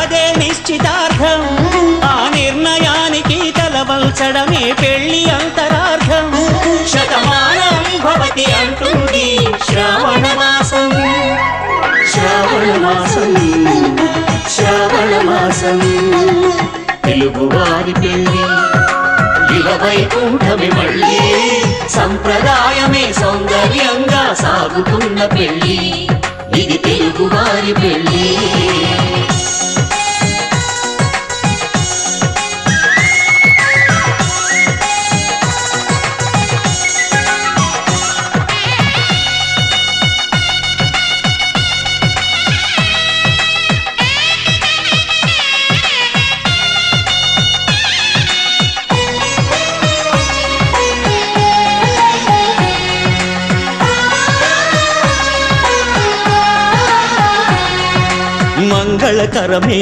అదే నిశ్చితార్థం, ఆ నిర్ణయానికి తలవల్చడమే పెళ్లి అంతరార్థం. శతమానం భవతి అంటుంది శ్రావణ మాసం, శ్రావణ మాసం, శ్రావణ మాసం. తెలుగువారి పెళ్లి ఇలవైకుంఠమే మళ్ళీ, సంప్రదాయమే సౌందర్యంగా సాగుతున్న పెళ్లి, ఇది తెలుగువారి పెళ్లి. మంగళకరమే